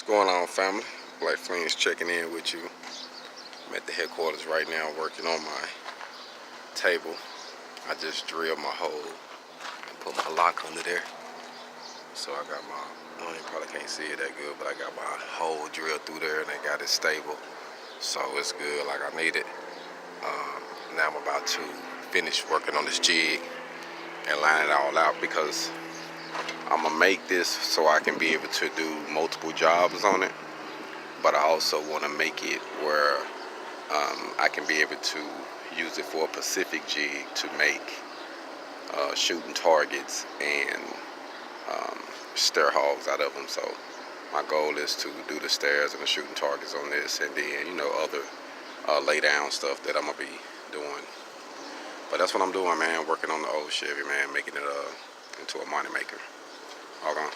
What's going on, family? Black Friends checking in with you. I'm at the headquarters right now working on my table. I just drilled my hole and put my lock under there. So I got my, you probably can't see it that good, but I got my hole drilled through there and I got it stable. So it's good like I need it. Now I'm about to finish working on this jig and line it all out because I'm gonna make this so I can be able to do multiple jobs on it, but I also want to make it where I can be able to use it for a Pacific jig to make shooting targets and stair hogs out of them. So my goal is to do the stairs and the shooting targets on this, and then other lay down stuff that I'm gonna be doing. But that's what I'm doing, man. Working on the old Chevy, man, making it into a money maker. All gone.